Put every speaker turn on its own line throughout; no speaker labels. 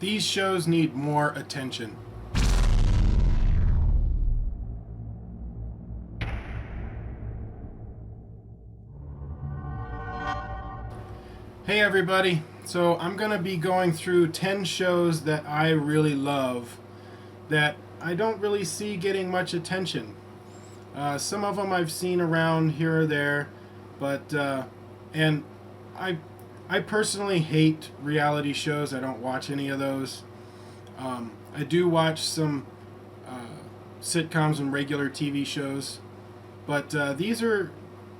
These shows need more attention. Hey everybody, so I'm going to be going through 10 shows that I really love that I don't really see getting much attention. Some of them I've seen around here or there, but and I personally hate reality shows. I don't watch any of those. I do watch some sitcoms and regular TV shows, but these are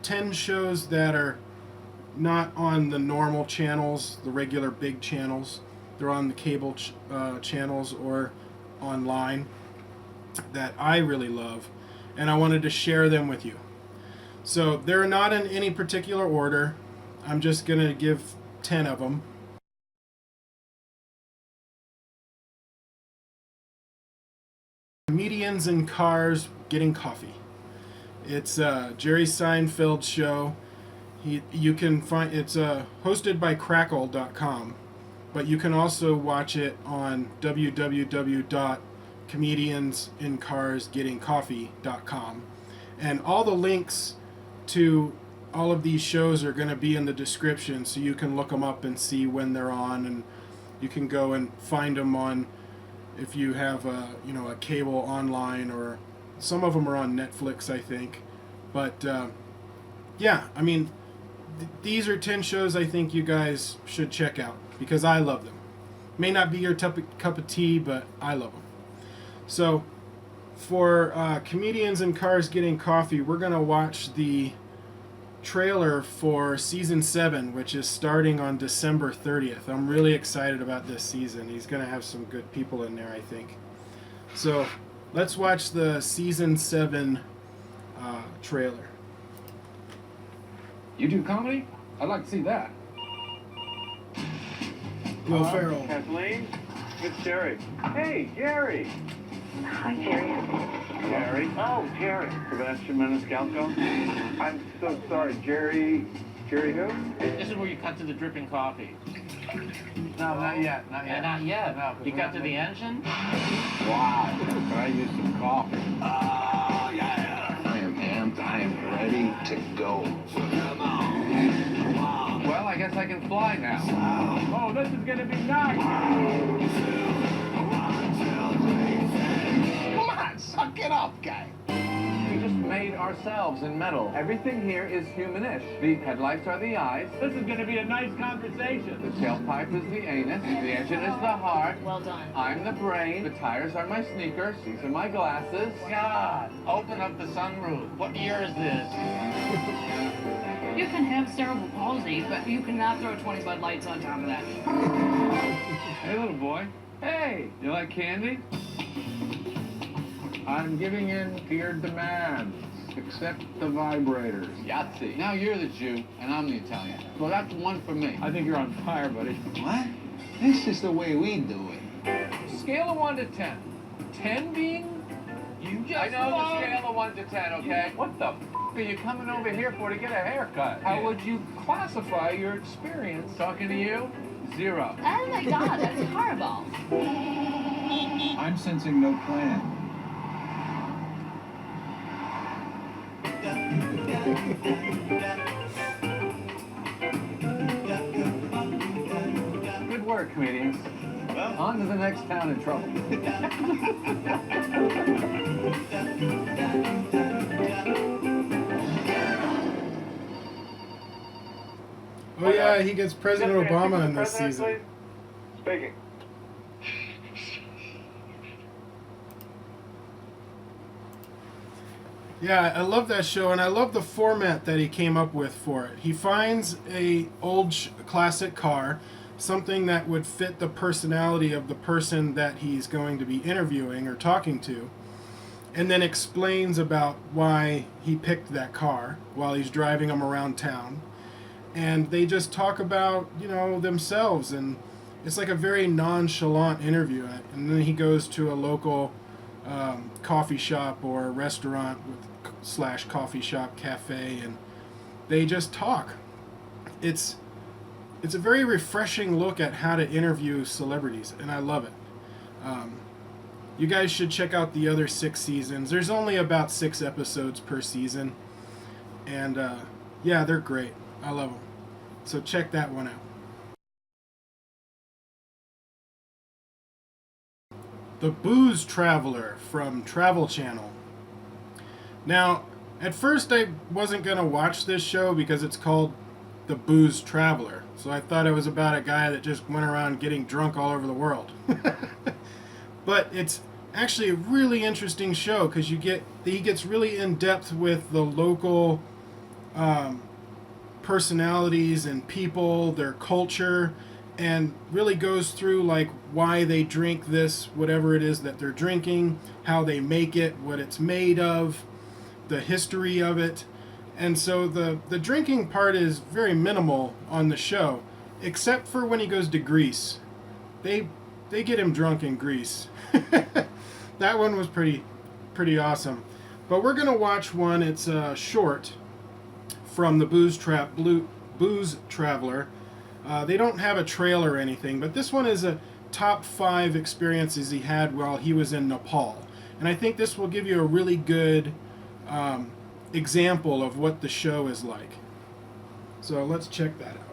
10 shows that are not on the normal channels, the regular big channels. They're on the cable channels or online that I really love, and I wanted to share them with you. So they're not in any particular order. I'm just going to give 10 of them. Comedians in Cars Getting Coffee. It's Jerry Seinfeld's show. You can find it's hosted by Crackle.com, but you can also watch it on www.comediansincarsgettingcoffee.com, and all the links to all of these shows are going to be in the description, so you can look them up and see when they're on, and you can go and find them on if you have a cable online, or some of them are on Netflix, I think. But yeah, I mean, these are 10 shows I think you guys should check out because I love them. May not be your cup of tea, but I love them. So for Comedians in Cars Getting Coffee, we're going to watch the trailer for season 7, which is starting on December 30th. I'm really excited about this season. He's going to have some good people in there, I think. So let's watch the season 7 trailer.
You do comedy? I'd like to see that.
Will Ferrell.
Kathleen? It's Jerry. Hey, Jerry.
Hi, Jerry.
Jerry? Oh, Jerry. Sebastian Maniscalco? I'm so sorry, Jerry. Jerry who?
This is where you cut to the dripping coffee.
No, not yet. Not yet.
Not yet.
No,
You got to the engine?
Wow. Can I use some coffee? Oh, yeah.
I am amped. I am ready to go.
Well, I guess I can fly now. Oh, this is going to be nice.
Come on, suck it up, guy.
We just made ourselves in metal. Everything here is humanish. The headlights are the eyes. This is going to be a nice conversation. The tailpipe is the anus. The engine is the heart.
Well done.
I'm the brain. The tires are my sneakers. These are my glasses.
God, open up the sunroof. What year is this?
You can have cerebral palsy, but you cannot throw 20 Bud Lights on top of that.
Hey, little boy. Hey, you like candy? I'm giving in to your demands. Accept the vibrators.
Yahtzee. Now you're the Jew, and I'm the Italian. Well, that's one for me.
I think you're on fire, buddy.
What? This is the way we do it.
Scale of 1 to 10. 10 being? You just
I know
love...
the scale of 1 to 10, okay?
What the are you coming over here for to get a haircut? How would you classify your experience? Talking to you? 0.
Oh my God, that's horrible.
I'm sensing no plan.
Good work, comedians. On to the next town in trouble.
Oh yeah, he gets President Obama in this season.
Speaking.
Yeah, I love that show, and I love the format that he came up with for it. He finds a old classic car, something that would fit the personality of the person that he's going to be interviewing or talking to, and then explains about why he picked that car while he's driving them around town. And they just talk about, themselves, and it's like a very nonchalant interview. And then he goes to a local coffee shop or restaurant / coffee shop cafe, and they just talk. It's it's a very refreshing look at how to interview celebrities, and I love it. You guys should check out the other 6 seasons. There's only about 6 episodes per season, and yeah, they're great. I love them. So check that one out. The Booze Traveler from Travel Channel. Now, at first I wasn't going to watch this show because it's called The Booze Traveler. So I thought it was about a guy that just went around getting drunk all over the world. But it's actually a really interesting show because he gets really in depth with the local personalities and people, their culture, and really goes through like why they drink this, whatever it is that they're drinking, how they make it, what it's made of, the history of it. And so the drinking part is very minimal on the show, except for when he goes to Greece. They get him drunk in Greece. That one was pretty awesome. But we're gonna watch one. It's short from the Booze Traveler. They don't have a trailer or anything, but this one is a top 5 experiences he had while he was in Nepal. And I think this will give you a really good example of what the show is like. So let's check that out.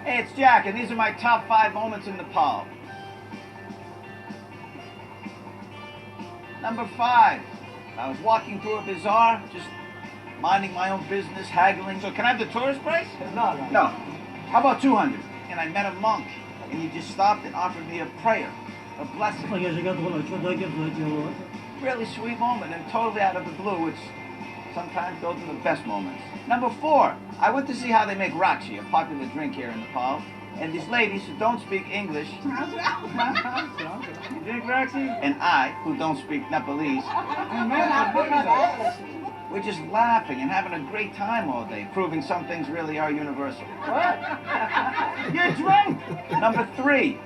Hey, it's Jack, and these are my top 5 moments in Nepal. Number 5. I was walking through a bazaar, just minding my own business, haggling. So can I have the tourist price? No. How about 200? And I met a monk, and he just stopped and offered me a prayer, a blessing. Really sweet moment, and totally out of the blue, which sometimes those are the best moments. Number 4, I went to see how they make rakshi, a popular drink here in Nepal. And these ladies who don't speak English, you drink rakshi? And I, who don't speak Nepalese, we're just laughing and having a great time all day, proving some things really are universal. What? You're drunk! Number 3,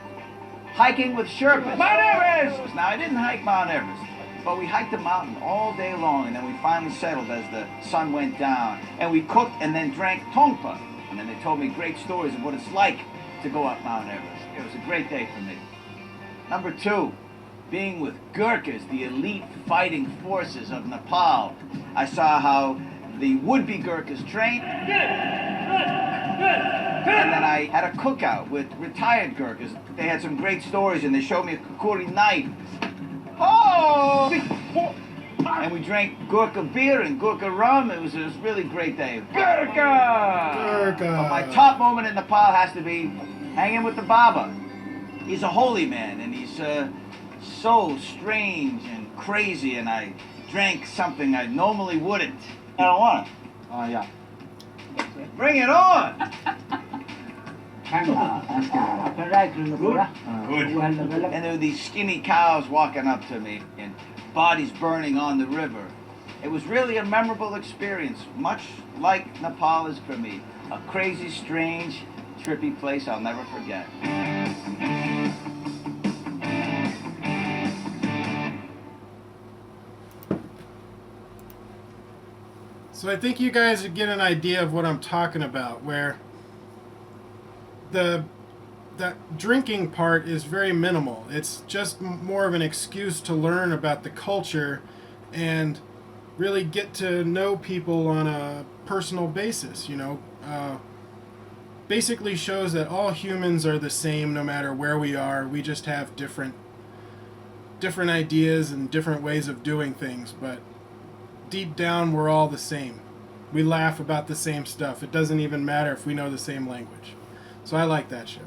hiking with Sherpas. Mount Everest! Now, I didn't hike Mount Everest, but we hiked the mountain all day long, and then we finally settled as the sun went down. And we cooked and then drank tongpa. And then they told me great stories of what it's like to go up Mount Everest. It was a great day for me. Number 2, being with Gurkhas, the elite fighting forces of Nepal. I saw how the would-be Gurkhas trained. And then I had a cookout with retired Gurkhas. They had some great stories, and they showed me a kukuri knife. Oh! And we drank Gurkha beer and Gurkha rum. It was a really great day. Gurkha! But my top moment in Nepal has to be hanging with the Baba. He's a holy man, and he's so strange and crazy, and I drank something I normally wouldn't. I don't want it. Oh, yeah. Bring it on! Good. And there were these skinny cows walking up to me, and bodies burning on the river. It was really a memorable experience, much like Nepal is for me. A crazy, strange, trippy place I'll never forget.
So I think you guys get an idea of what I'm talking about, where that drinking part is very minimal. It's just more of an excuse to learn about the culture and really get to know people on a personal basis, you know. Basically shows that all humans are the same no matter where we are. We just have different ideas and different ways of doing things, but deep down we're all the same. We laugh about the same stuff. It doesn't even matter if we know the same language. So I like that show.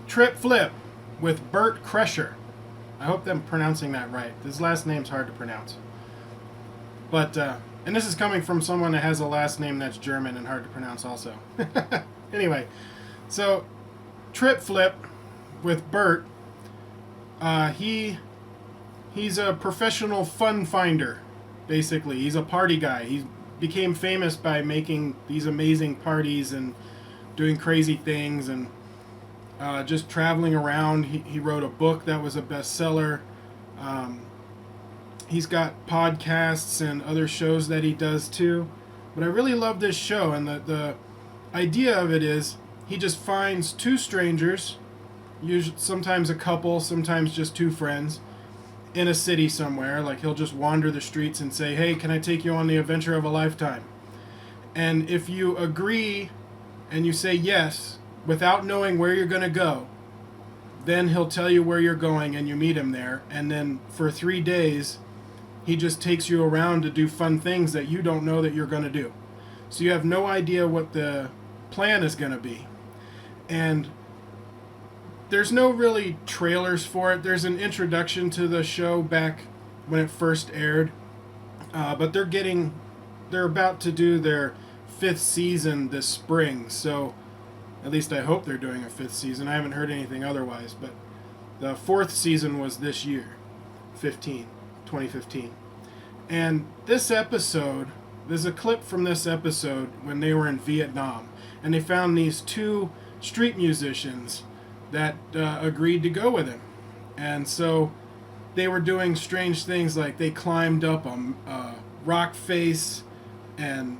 Trip Flip with Bert Kreischer. I hope I'm pronouncing that right. His last name's hard to pronounce. But, and this is coming from someone that has a last name that's German and hard to pronounce also. Anyway, so Trip Flip with Bert, he's a professional fun finder, basically. He's a party guy. He became famous by making these amazing parties and doing crazy things, and just traveling around. He wrote a book that was a bestseller. He's got podcasts and other shows that he does too. But I really love this show, and the idea of it is he just finds two strangers, usually sometimes a couple, sometimes just two friends, in a city somewhere. Like, he'll just wander the streets and say, "Hey, can I take you on the adventure of a lifetime?" And if you agree and you say yes without knowing where you're going to go, then he'll tell you where you're going and you meet him there. And then for 3 days, he just takes you around to do fun things that you don't know that you're going to do. So you have no idea what the plan is going to be. And there's no really trailers for it. There's an introduction to the show back when it first aired. But they're about to do their 5th season this spring. So at least I hope they're doing a 5th season. I haven't heard anything otherwise. But the 4th season was this year, 2015. And this episode, there's a clip from this episode when they were in Vietnam. And they found these two street musicians that agreed to go with him. And so they were doing strange things, like they climbed up a rock face and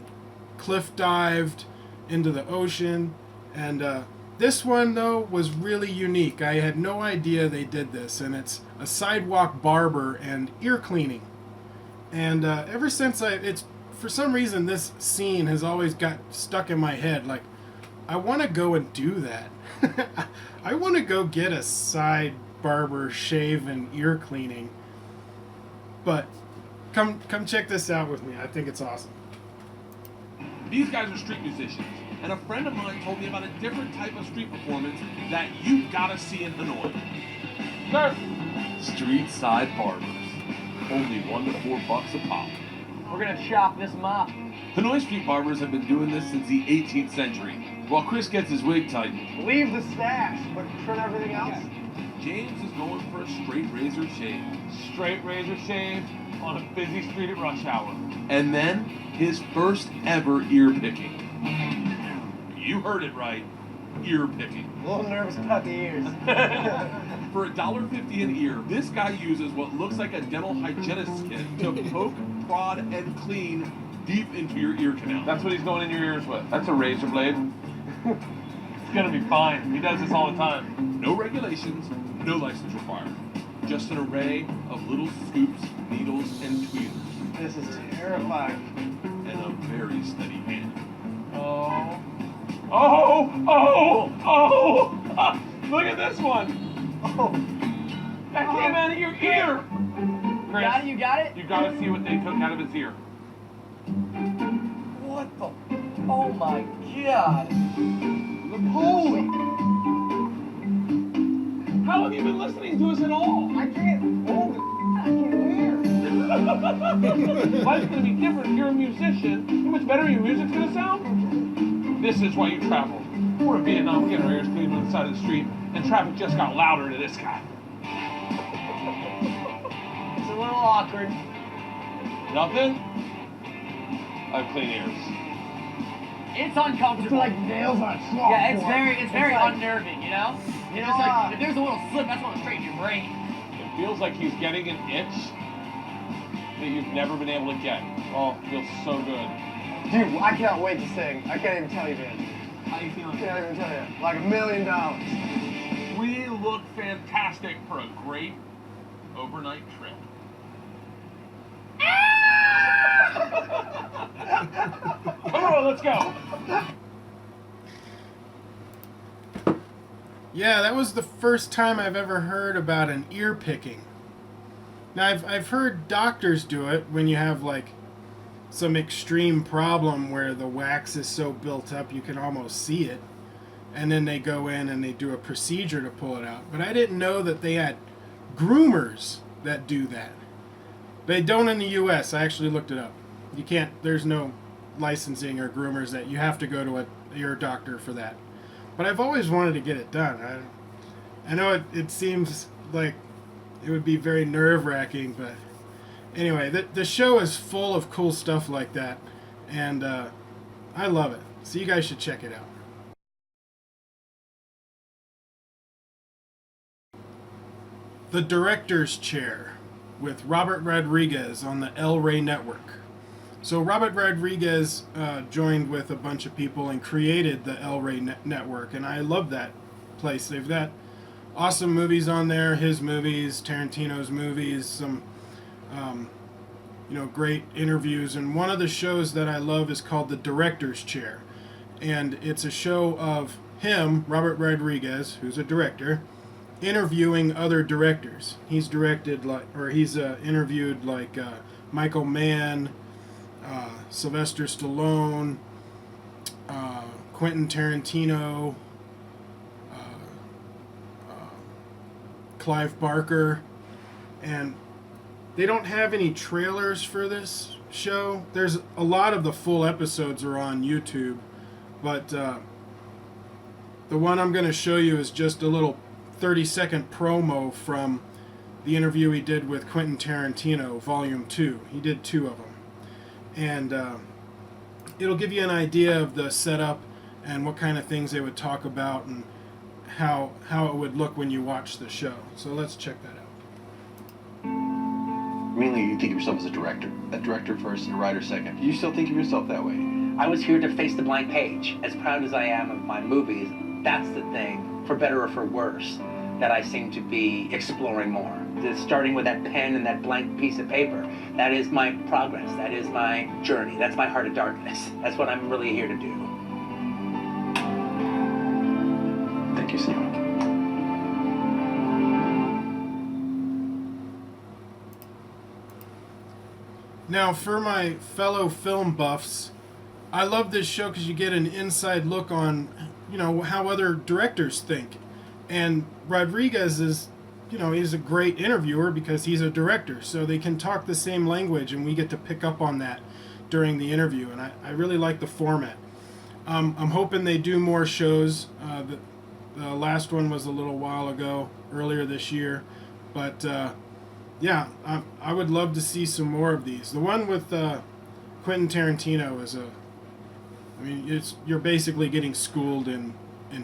cliff dived into the ocean. And this one, though, was really unique. I had no idea they did this. And it's a sidewalk barber and ear cleaning. And ever since it's for some reason this scene has always got stuck in my head. Like, I want to go and do that. I want to go get a side barber shave and ear cleaning. But come check this out with me. I think it's awesome.
These guys are street musicians, and a friend of mine told me about a different type of street performance that you gotta see in Hanoi. Street side barbers. Only $1 to $4 a pop.
We're gonna chop this mop.
Hanoi street barbers have been doing this since the 18th century, while Chris gets his wig tightened.
Leave the stash, but trim everything else.
James is going for a straight razor shave.
Straight razor shave on a busy street at rush hour.
And then, his first ever ear picking. You heard it right. Ear picking.
A little nervous about the ears.
For $1.50 an ear, this guy uses what looks like a dental hygienist's kit to poke, prod, and clean deep into your ear canal.
That's what he's going in your ears with. That's a razor blade. It's gonna be fine. He does this all the time.
No regulations, no license required. Just an array of little scoops, needles, and tweezers.
This is terrifying.
And a very steady hand.
Look at this one.
Oh.
That came out of your ear. Chris,
You got it?
you gotta see what they took out of his ear.
What the? Oh my god. Holy.
How have you been listening to us at all?
I can't. Holy. I can't hear.
Life's gonna be different if you're a musician. How much better your music's gonna sound? This is why you travel. We're in Vietnam, we're getting our ears cleaned on the side of the street, and traffic just got louder to this guy.
It's a little awkward.
Nothing? I have clean ears.
It's uncomfortable.
It's like nails on a chalkboard.
Yeah, it's very
like-
unnerving, you know?
You
It's
know,
like, if there's a little slip, that's gonna straighten your brain.
It feels like he's getting an itch that you've never been able to get. Oh, it feels so good.
Dude, I cannot wait to sing. I can't even tell you, man.
How you
I
feeling?
can't even tell you. Like $1 million.
We look fantastic for a great overnight trip. Come on, let's go.
Yeah, that was the first time I've ever heard about an ear picking. Now, I've heard doctors do it when you have, like, some extreme problem where the wax is so built up you can almost see it. And then they go in and they do a procedure to pull it out. But I didn't know that they had groomers that do that. They don't in the U.S. I actually looked it up. You can't, there's no licensing or groomers that you have to go to a ear doctor for that. But I've always wanted to get it done. I know it seems like it would be very nerve-wracking, but anyway, the show is full of cool stuff like that, and I love it. So you guys should check it out. The Director's Chair with Robert Rodriguez on the El Rey Network. So Robert Rodriguez joined with a bunch of people and created the El Rey Network, and I love that place. They've got awesome movies on there, his movies, Tarantino's movies, some great interviews, and one of the shows that I love is called The Director's Chair, and it's a show of him, Robert Rodriguez, who's a director, interviewing other directors. He's interviewed like Michael Mann, Sylvester Stallone, Quentin Tarantino, Clive Barker, and they don't have any trailers for this show. There's a lot of the full episodes are on YouTube, but the one I'm going to show you is just a little 30-second promo from the interview he did with Quentin Tarantino, Volume 2. He did 2 of them. And it'll give you an idea of the setup and what kind of things they would talk about and how it would look when you watch the show. So let's check that out.
Mainly you think of yourself as a director first and a writer second. Do you still think of yourself that way?
I was here to face the blank page. As proud as I am of my movies, that's the thing, for better or for worse, that I seem to be exploring more. Starting with that pen and that blank piece of paper, that is my progress, that is my journey, that's my heart of darkness. That's what I'm really here to do.
Thank you, Stephen.
Now, for my fellow film buffs, I love this show because you get an inside look on, how other directors think. And Rodriguez is, he's a great interviewer because he's a director, so they can talk the same language, and we get to pick up on that during the interview. And I really like the format. I'm hoping they do more shows. The last one was a little while ago, earlier this year, but yeah, I would love to see some more of these. The one with Quentin Tarantino is you're basically getting schooled in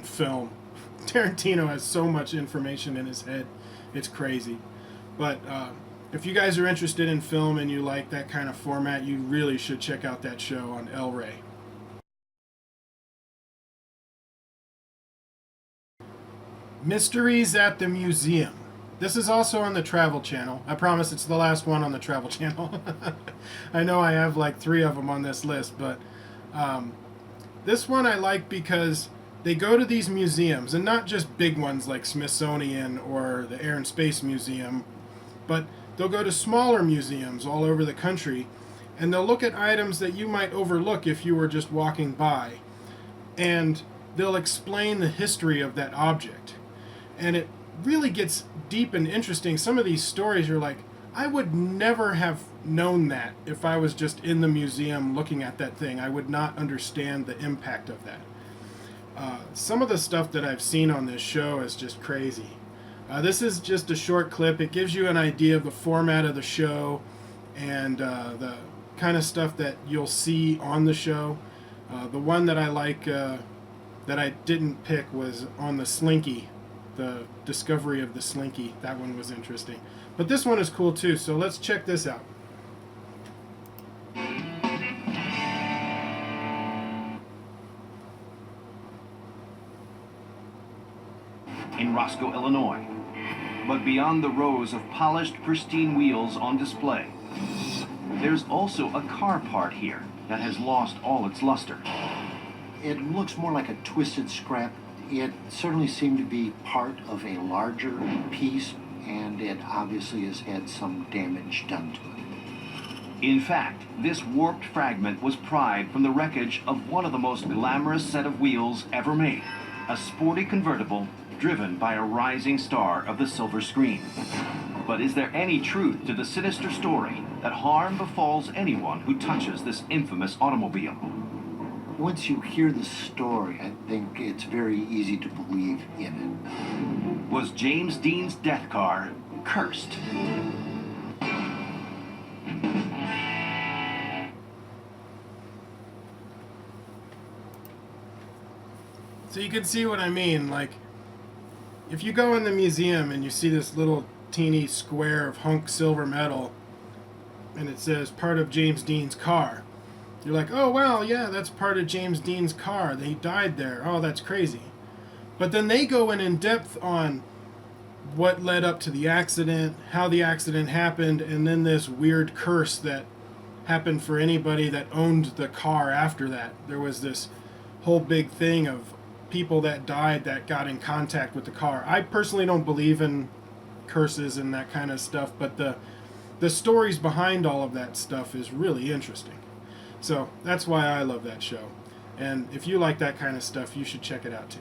film. Tarantino has so much information in his head, it's crazy. But if you guys are interested in film and you like that kind of format, you really should check out that show on El Rey. Mysteries at the Museum. This is also on the Travel Channel. I promise it's the last one on the Travel Channel. I know I have like 3 of them on this list, but this one I like because they go to these museums, and not just big ones like Smithsonian or the Air and Space Museum, but they'll go to smaller museums all over the country, and they'll look at items that you might overlook if you were just walking by, and they'll explain the history of that object. And it really gets deep and interesting. Some of these stories you're like, I would never have known that if I was just in the museum looking at that thing. I would not understand the impact of that. Some of the stuff that I've seen on this show is just crazy. This is just a short clip. It gives you an idea of the format of the show and the kind of stuff that you'll see on the show. The one that I like that I didn't pick was on the Slinky. The discovery of the Slinky. That one was interesting. But this one is cool too, so let's check this out.
In Roscoe, Illinois. But beyond the rows of polished, pristine wheels on display, there's also a car part here that has lost all its luster.
It looks more like a twisted scrap. It certainly seemed to be part of a larger piece, and it obviously has had some damage done to it.
In fact, this warped fragment was pried from the wreckage of one of the most glamorous set of wheels ever made, a sporty convertible driven by a rising star of the silver screen. But is there any truth to the sinister story that harm befalls anyone who touches this infamous automobile?
Once you hear the story, I think it's very easy to believe in it.
Was James Dean's death car cursed?
So you can see what I mean. Like, if you go in the museum and you see this little teeny square of hunk silver metal, and it says part of James Dean's car. You're like, oh wow, yeah, that's part of James Dean's car. He died there. Oh, that's crazy. But then they go in depth on what led up to the accident, how the accident happened, and then this weird curse that happened for anybody that owned the car after that. There was this whole big thing of people that died that got in contact with the car. I personally don't believe in curses and that kind of stuff, but the stories behind all of that stuff is really interesting. So that's why I love that show. And if you like that kind of stuff, you should check it out too.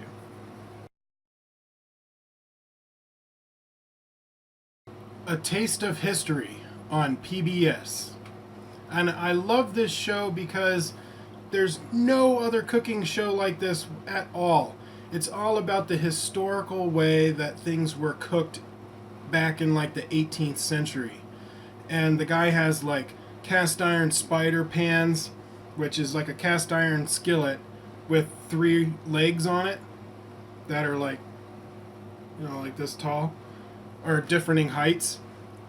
A Taste of History on PBS. And I love this show because there's no other cooking show like this at all. It's all about the historical way that things were cooked back in like the 18th century. And the guy has like cast iron spider pans, which is like a cast iron skillet with 3 legs on it that are like, you know, like this tall, or differing heights.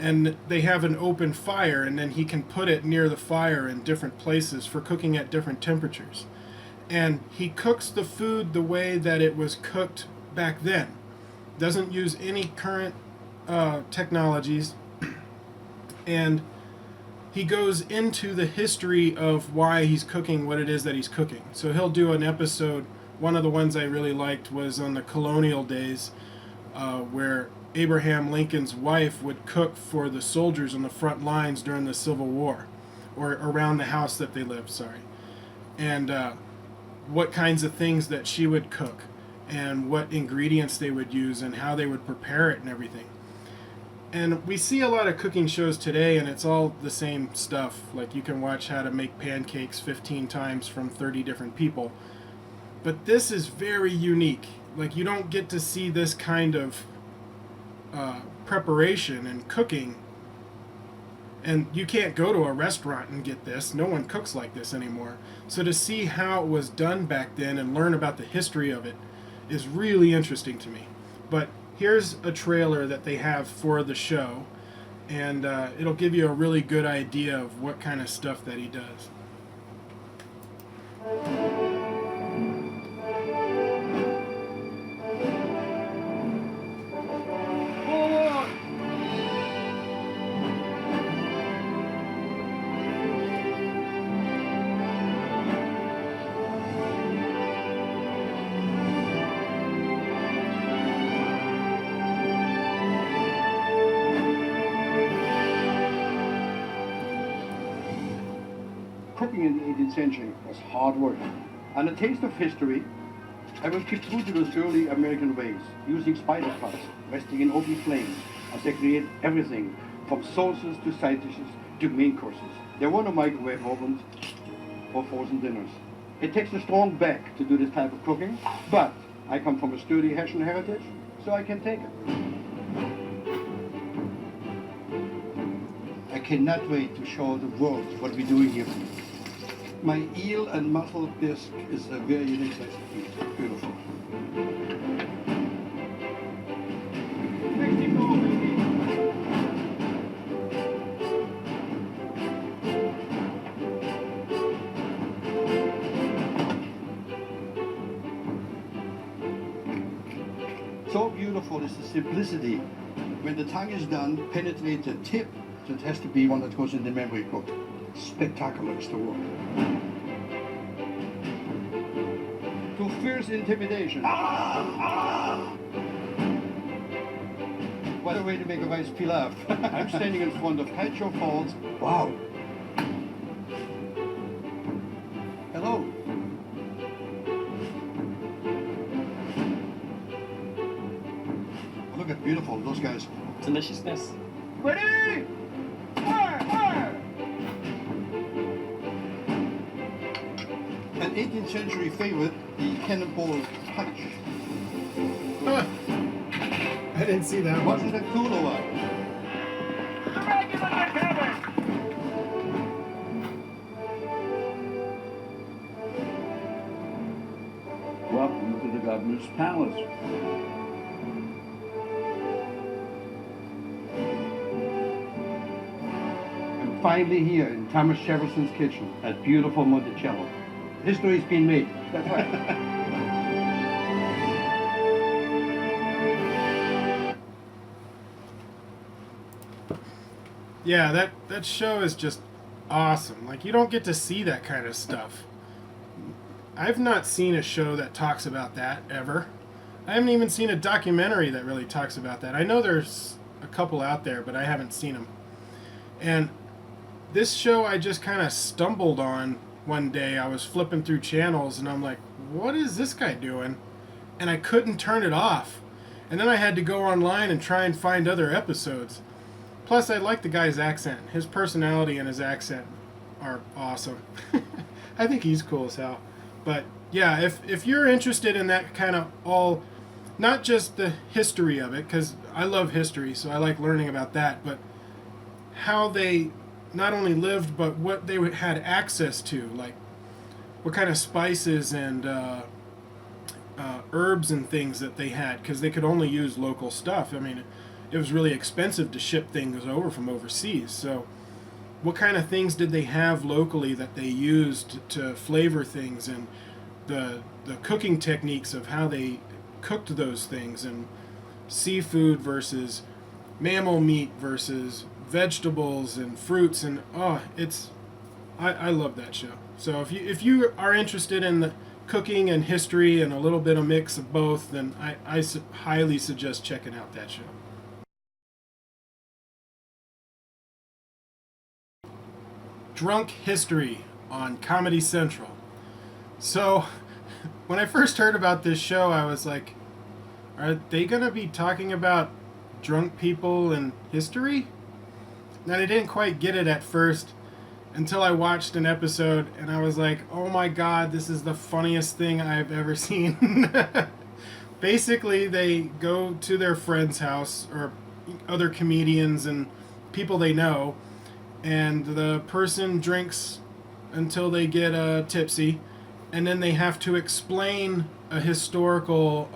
And they have an open fire, and then he can put it near the fire in different places for cooking at different temperatures. And he cooks the food the way that it was cooked back then. Doesn't use any current technologies. And he goes into the history of why he's cooking what it is that he's cooking. So he'll do an episode. One of the ones I really liked was on the colonial days, where Abraham Lincoln's wife would cook for the soldiers on the front lines during the Civil War, or around the house that they lived, sorry. And what kinds of things that she would cook, and what ingredients they would use, and how they would prepare it and everything. And we see a lot of cooking shows today, and it's all the same stuff. Like, you can watch how to make pancakes 15 times from 30 different people. But this is very unique. Like, you don't get to see this kind of preparation and cooking, and you can't go to a restaurant and get this. No one cooks like this anymore. So to see how it was done back then and learn about the history of it is really interesting to me. But here's a trailer that they have for the show, and it'll give you a really good idea of what kind of stuff that he does.
Cooking in the 18th century was hard work. And A Taste of History, I will keep true to those early American ways, using spider pots, resting in open flames, as they create everything from sauces to side dishes to main courses. There were no microwave ovens or frozen dinners. It takes a strong back to do this type of cooking, but I come from a sturdy Hessian heritage, so I can take it. I cannot wait to show the world what we're doing here. My eel and mussel bisque is a very unique recipe. Beautiful. So beautiful is the simplicity. When the tongue is done, penetrate the tip, so it has to be one that goes in the memory book. Spectacular is the word. To fierce intimidation. What a way to make a rice pilaf. I'm standing in front of Kreischer Falls. Wow. Hello. Look at beautiful, those guys.
Deliciousness.
Ready? Fire! Fire! An 18th century favorite, the cannonball punch.
I didn't see that one.
Wasn't it cool or what?
Welcome to the governor's palace.
finally here in Thomas Jefferson's kitchen at beautiful Monticello. History's been made. That's right.
Yeah, that show is just awesome. Like, you don't get to see that kind of stuff. I've not seen a show that talks about that ever. I haven't even seen a documentary that really talks about that. I know there's a couple out there, but I haven't seen them. And this show I just kind of stumbled on one day. I was flipping through channels and I'm like, what is this guy doing? And I couldn't turn it off. And then I had to go online and try and find other episodes. Plus, I like the guy's accent. His personality and his accent are awesome. I think he's cool as hell. But yeah, if you're interested in that kind of all, not just the history of it, because I love history, so I like learning about that, but how they not only lived, but what they had access to, like what kind of spices and herbs and things that they had, because they could only use local stuff. I mean, it was really expensive to ship things over from overseas. So what kind of things did they have locally that they used to flavor things, and the cooking techniques of how they cooked those things, and seafood versus mammal meat versus vegetables and fruits, and I love that show. So if you are interested in the cooking and history and a little bit of mix of both, then I highly suggest checking out that show. Drunk History on Comedy Central. So when I first heard about this show, I was like, are they going to be talking about drunk people and history? And I didn't quite get it at first until I watched an episode and I was like, oh my god, this is the funniest thing I've ever seen. Basically, they go to their friend's house, or other comedians and people they know, and the person drinks until they get tipsy, and then they have to explain a historical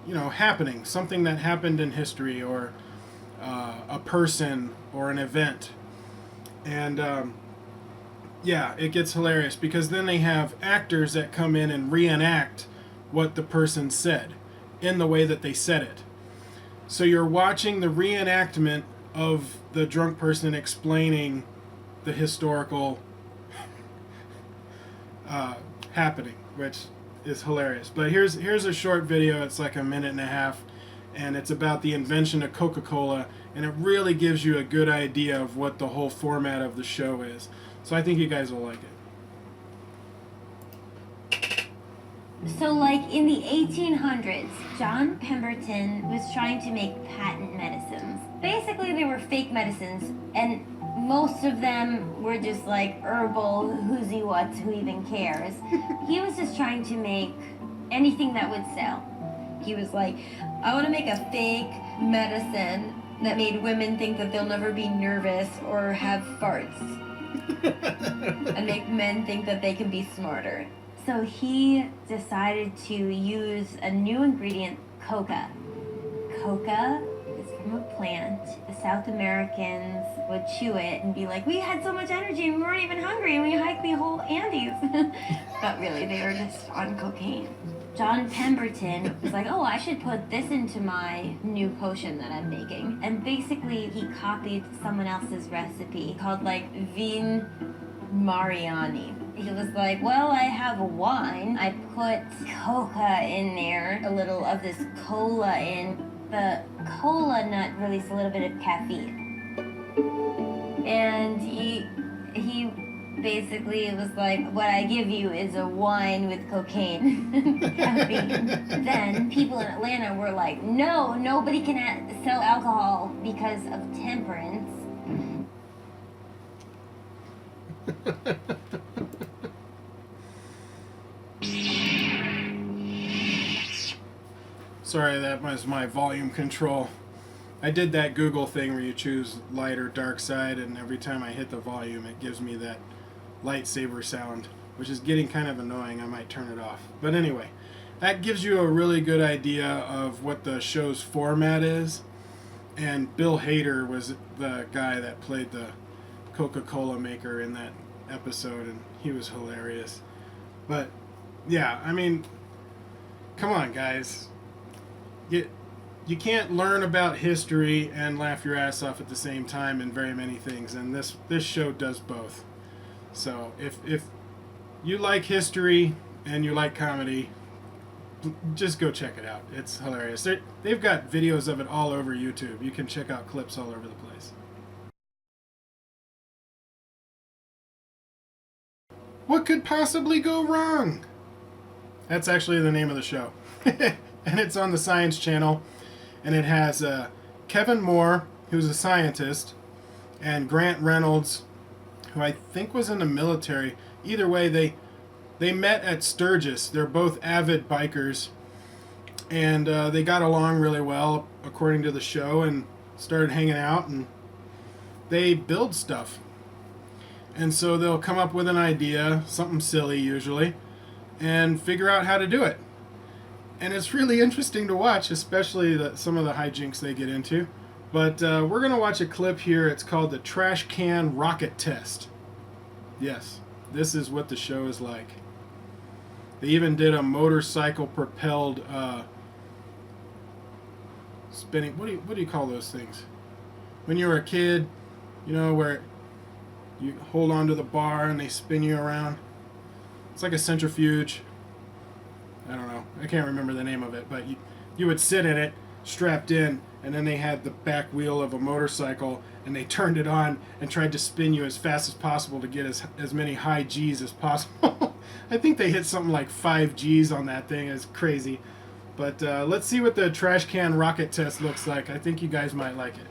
happening, something that happened in history, or a person or an event. And yeah, it gets hilarious, because then they have actors that come in and reenact what the person said in the way that they said it. So you're watching the reenactment of the drunk person explaining the historical happening, which is hilarious. But here's a short video. It's like a minute and a half, and it's about the invention of Coca-Cola, and it really gives you a good idea of what the whole format of the show is. So I think you guys will like it.
So, like, in the 1800s, John Pemberton was trying to make patent medicines. Basically, they were fake medicines, and most of them were just like herbal, who's-y what's, who even cares. He was just trying to make anything that would sell. He was like, I want to make a fake medicine that made women think that they'll never be nervous or have farts, and make men think that they can be smarter. So he decided to use a new ingredient, coca. Coca is from a plant. The South Americans would chew it and be like, we had so much energy and we weren't even hungry and we hiked the whole Andes. But really, they were just on cocaine. John Pemberton was like, oh, I should put this into my new potion that I'm making. And basically, he copied someone else's recipe called like Vin Mariani. He was like, well, I have a wine. I put coca in there, a little of this cola in. The cola nut released a little bit of caffeine. And he basically was like, what I give you is a wine with cocaine. Caffeine. Then people in Atlanta were like, no, nobody can sell alcohol because of temperance.
Sorry, that was my volume control. I did that Google thing where you choose light or dark side, and every time I hit the volume it gives me that lightsaber sound, which is getting kind of annoying. I might turn it off. But anyway, that gives you a really good idea of what the show's format is. And Bill Hader was the guy that played the Coca-Cola maker in that episode, and he was hilarious. But yeah, I mean, come on, guys. You can't learn about history and laugh your ass off at the same time in very many things, and this show does both. So if you like history and you like comedy, just go check it out. It's hilarious. They've got videos of it all over YouTube. You can check out clips all over the place. What could possibly go wrong? That's actually the name of the show. And it's on the Science Channel. And it has Kevin Moore, who's a scientist, and Grant Reynolds, who I think was in the military. Either way, they met at Sturgis. They're both avid bikers. And they got along really well, according to the show, and started hanging out. And they build stuff. And so they'll come up with an idea, something silly usually, and figure out how to do it. And it's really interesting to watch, especially some of the hijinks they get into. But we're going to watch a clip here. It's called the Trash Can Rocket Test. Yes, this is what the show is like. They even did a motorcycle-propelled spinning... What do you call those things? When you were a kid, you know, where you hold onto the bar and they spin you around. It's like a centrifuge. I don't know. I can't remember the name of it, but you would sit in it, strapped in, and then they had the back wheel of a motorcycle, and they turned it on and tried to spin you as fast as possible to get as many high G's as possible. I think they hit something like 5 G's on that thing. It's crazy. But let's see what the trash can rocket test looks like. I think you guys might like it.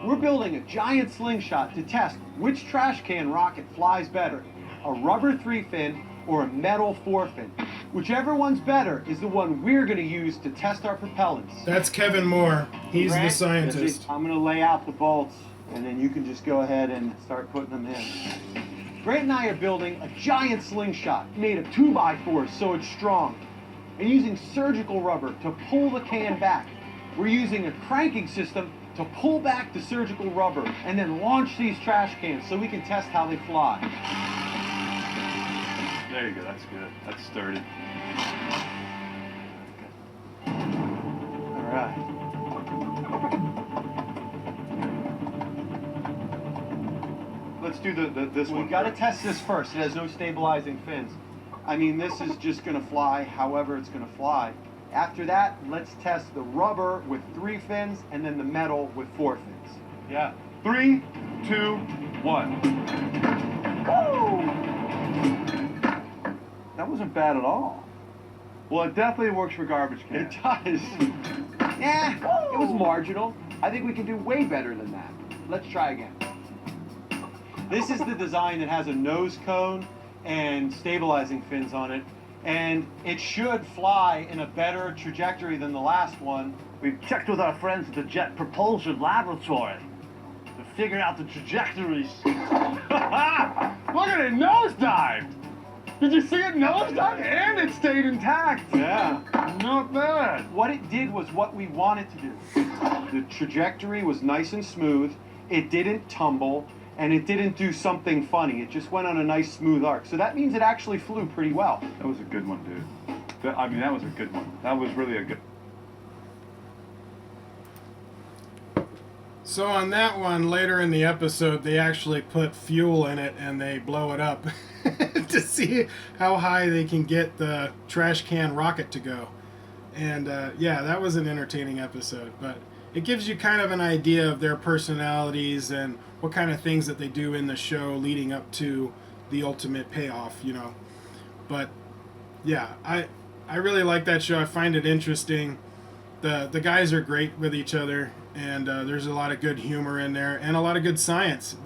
We're building a giant slingshot to test which trash can rocket flies better, a rubber 3-fin or a metal 4-fin. Whichever one's better is the one we're going to use to test our propellants.
That's Kevin Moore. He's
Grant,
the scientist.
I'm going to lay out the bolts, and then you can just go ahead and start putting them in. Grant and I are building a giant slingshot made of 2x4s so it's strong, and using surgical rubber to pull the can back. We're using a cranking system to pull back the surgical rubber and then launch these trash cans so we can test how they fly.
There you go, that's good. That's sturdy.
All right. Let's do this one. We've got to test this first. It has no stabilizing fins. I mean, this is just going to fly however it's going to fly. After that, let's test the rubber with 3 fins and then the metal with 4 fins.
Yeah. 3, 2, 1.
Woo! That wasn't bad at all.
Well, it definitely works for garbage cans.
It does. Yeah, it was marginal. I think we can do way better than that. Let's try again. This is the design that has a nose cone and stabilizing fins on it. And it should fly in a better trajectory than the last one.
We've checked with our friends at the Jet Propulsion Laboratory to figure out the trajectories.
Look at it, nosedived! Did you see it nosedive? And it stayed intact.
Yeah.
Not bad.
What it did was what we wanted to do. The trajectory was nice and smooth. It didn't tumble. And it didn't do something funny. It just went on a nice smooth arc. So that means it actually flew pretty well.
That was a good one, dude. I mean, that was a good one. That was really a good...
So on that one, later in the episode, they actually put fuel in it and they blow it up to see how high they can get the trash can rocket to go. And yeah, that was an entertaining episode. But it gives you kind of an idea of their personalities and what kind of things that they do in the show leading up to the ultimate payoff, you know. But yeah, I really like that show. I find it interesting. The guys are great with each other, and there's a lot of good humor in there and a lot of good science.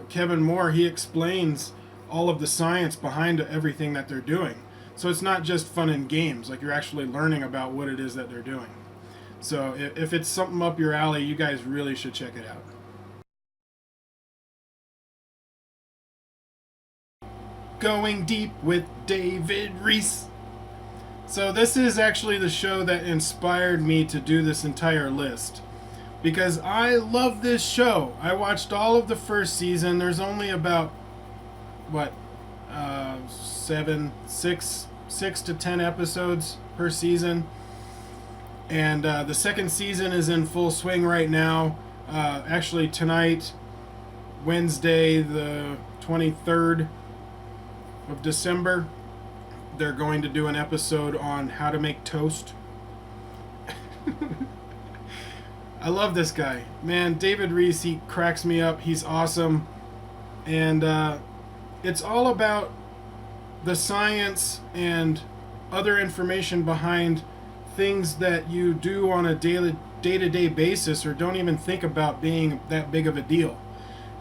Kevin Moore, he explains all of the science behind everything that they're doing. So it's not just fun and games, like you're actually learning about what it is that they're doing. So if it's something up your alley, you guys really should check it out. Going Deep with David Rees. So this is actually the show that inspired me to do this entire list. Because I love this show. I watched all of the first season. There's only about, six to 10 episodes per season. And the second season is in full swing right now. Actually tonight, Wednesday the 23rd of December, they're going to do an episode on how to make toast. I love this guy. Man, David Rees, he cracks me up. He's awesome. And it's all about the science and other information behind things that you do on a day-to-day basis or don't even think about being that big of a deal.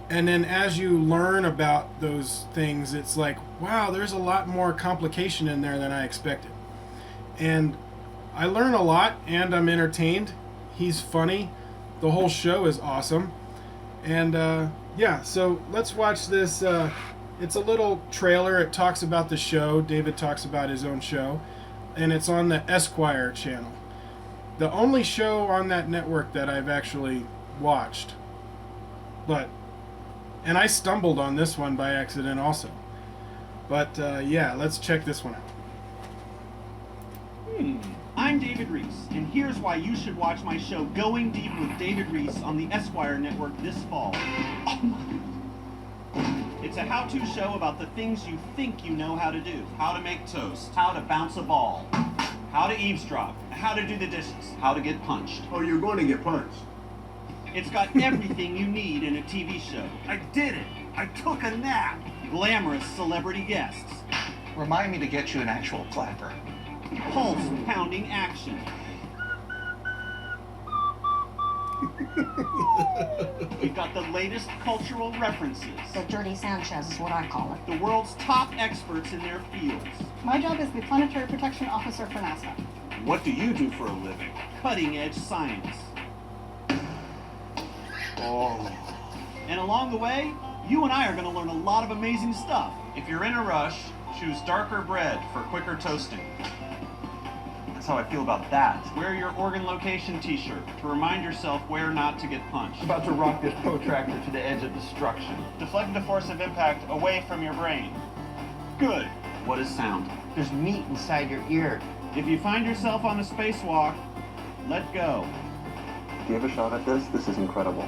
And then as you learn about those things, it's like, wow, there's a lot more complication in there than I expected. And I learn a lot, and I'm entertained. He's funny. The whole show is awesome. And yeah, so let's watch this. It's a little trailer. It talks about the show. David talks about his own show. And it's on the Esquire channel. The only show on that network that I've actually watched. And I stumbled on this one by accident also. But yeah, let's check this one out.
I'm David Rees, and here's why you should watch my show Going Deep with David Rees on the Esquire network this fall. It's a how-to show about the things you think you know how to do. How to make toast. How to bounce a ball. How to eavesdrop. How to do the dishes. How to get punched.
Oh, you're going to get punched.
It's got everything you need in a TV show.
I did it! I took a nap!
Glamorous celebrity guests.
Remind me to get you an actual clapper.
Pulse-pounding action. We've got the latest cultural references.
The dirty Sanchez is what I call it.
The world's top experts in their fields.
My job is the Planetary Protection Officer for NASA.
What do you do for a living? Cutting-edge science.
Oh.
And along the way, you and I are going to learn a lot of amazing stuff. If you're in a rush, choose darker bread for quicker toasting. That's how I feel about that. Wear your organ location t-shirt to remind yourself where not to get punched.
About to rock this protractor to the edge of destruction.
Deflect the force of impact away from your brain. Good. What is sound?
There's meat inside your ear.
If you find yourself on a spacewalk, let go.
Do you have a shot at this? This is incredible.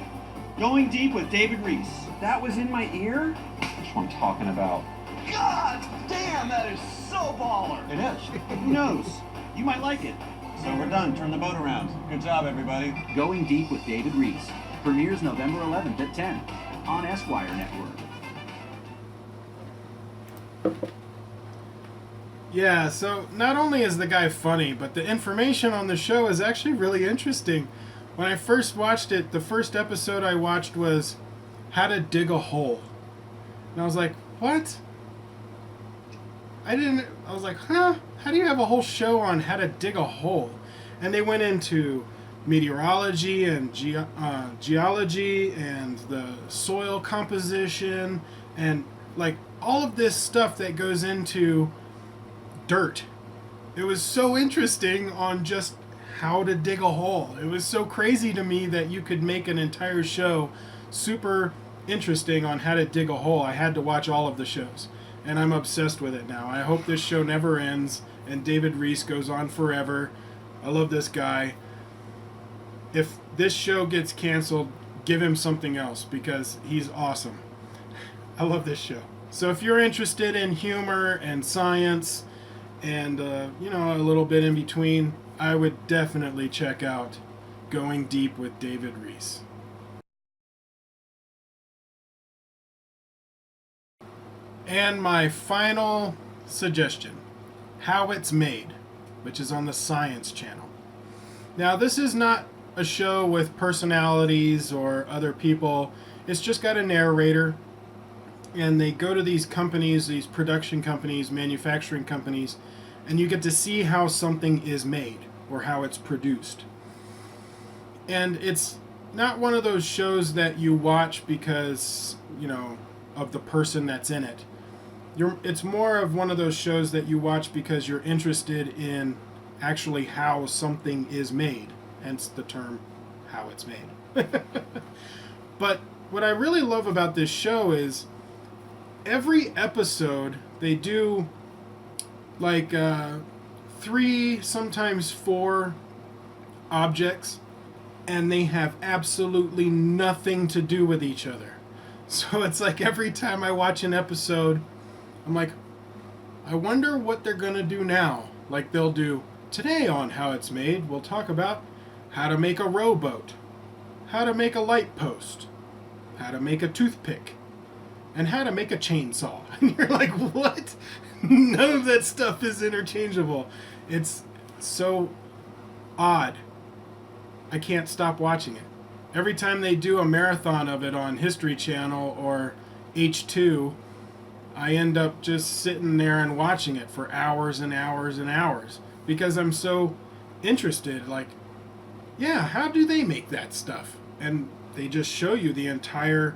Going Deep with David Rees. That was in my ear?
That's what I'm talking about.
God damn, that is so baller.
It is.
Who knows? You might like it. So we're done. Turn the boat around. Good job, everybody.
Going Deep with David Rees. Premieres November 11th at 10 on Esquire Network.
Yeah, so not only is the guy funny, but the information on the show is actually really interesting. When I first watched it, the first episode I watched was how to dig a hole. And I was like, what? I was like, huh? How do you have a whole show on how to dig a hole? And they went into meteorology and geology and the soil composition and like all of this stuff that goes into dirt. It was so interesting on just how to dig a hole. It was so crazy to me that you could make an entire show super interesting on how to dig a hole. I had to watch all of the shows, and I'm obsessed with it now. I hope this show never ends, and David Rees goes on forever. I love this guy. If this show gets canceled, give him something else, because he's awesome. I love this show. So if you're interested in humor and science and, you know, a little bit in between, I would definitely check out Going Deep with David Rees. And my final suggestion, How It's Made, which is on the Science Channel. Now, this is not a show with personalities or other people. It's just got a narrator, and they go to these companies, these production companies, manufacturing companies, and you get to see how something is made or how it's produced. And it's not one of those shows that you watch because, you know, of the person that's in it. it's more of one of those shows that you watch because you're interested in actually how something is made, hence the term how it's made. But what I really love about this show is every episode they do like 3, sometimes 4 objects, and they have absolutely nothing to do with each other. So it's like every time I watch an episode, I'm like, I wonder what they're gonna do now. Like they'll do, today on How It's Made, we'll talk about how to make a rowboat, how to make a light post, how to make a toothpick, and how to make a chainsaw. And you're like, what? None of that stuff is interchangeable. It's so odd. I can't stop watching it. Every time they do a marathon of it on History Channel or H2, I end up just sitting there and watching it for hours and hours and hours because I'm so interested. Like, yeah, how do they make that stuff? And they just show you the entire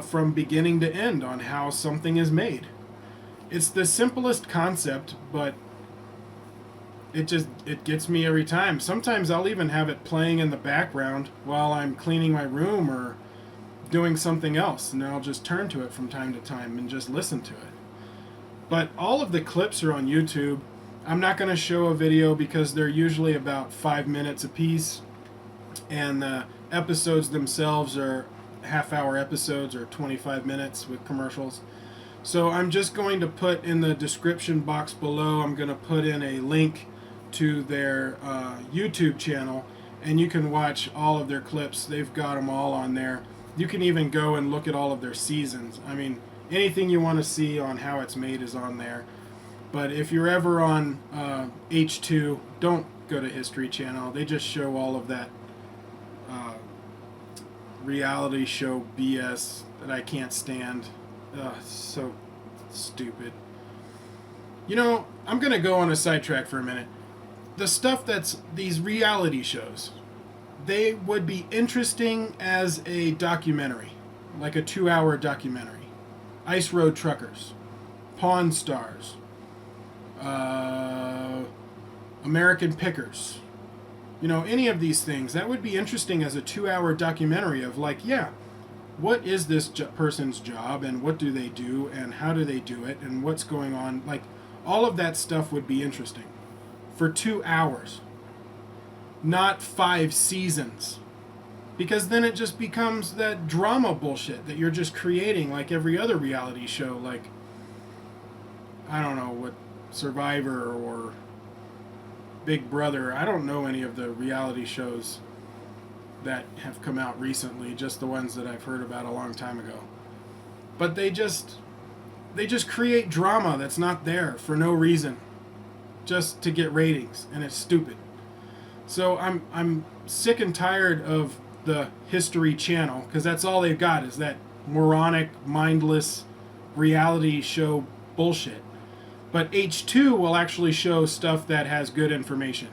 from beginning to end on how something is made. It's the simplest concept, but it gets me every time. Sometimes I'll even have it playing in the background while I'm cleaning my room or doing something else, and then I'll just turn to it from time to time and just listen to it. But all of the clips are on YouTube. I'm not going to show a video because they're usually about 5 minutes a piece, and the episodes themselves are half-hour episodes or 25 minutes with commercials. So I'm just going to put in the description box below, I'm going to put in a link to their YouTube channel, and you can watch all of their clips. They've got them all on there. You can even go and look at all of their seasons. I mean, anything you want to see on How It's Made is on there. But if you're ever on H2, don't go to History Channel. They just show all of that reality show BS that I can't stand. So stupid. You know, I'm going to go on a sidetrack for a minute. The stuff that's these reality shows, they would be interesting as a documentary, like a 2-hour documentary. Ice Road Truckers, Pawn Stars, American Pickers. You know, any of these things, that would be interesting as a 2-hour documentary of like, yeah, what is this person's job and what do they do and how do they do it and what's going on. Like, all of that stuff would be interesting for 2 hours, not 5 seasons, because then it just becomes that drama bullshit that you're just creating like every other reality show, like, I don't know, what, Survivor or Big Brother. I don't know any of the reality shows that have come out recently, just the ones that I've heard about a long time ago. But they just create drama that's not there for no reason, just to get ratings, and it's stupid. So I'm sick and tired of the History Channel, because that's all they've got is that moronic, mindless reality show bullshit. But H2 will actually show stuff that has good information.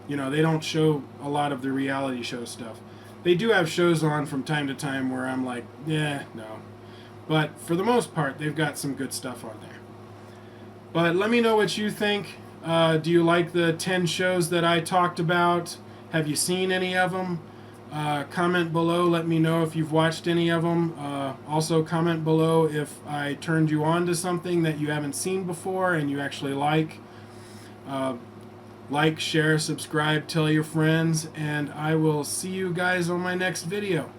You know, they don't show a lot of the reality show stuff. They do have shows on from time to time where I'm like, yeah, no. But for the most part, they've got some good stuff on there. But let me know what you think. Do you like the 10 shows that I talked about? Have you seen any of them? Comment below. Let me know if you've watched any of them. Also comment below if I turned you on to something that you haven't seen before and you actually like. Like, share, subscribe, tell your friends, and I will see you guys on my next video.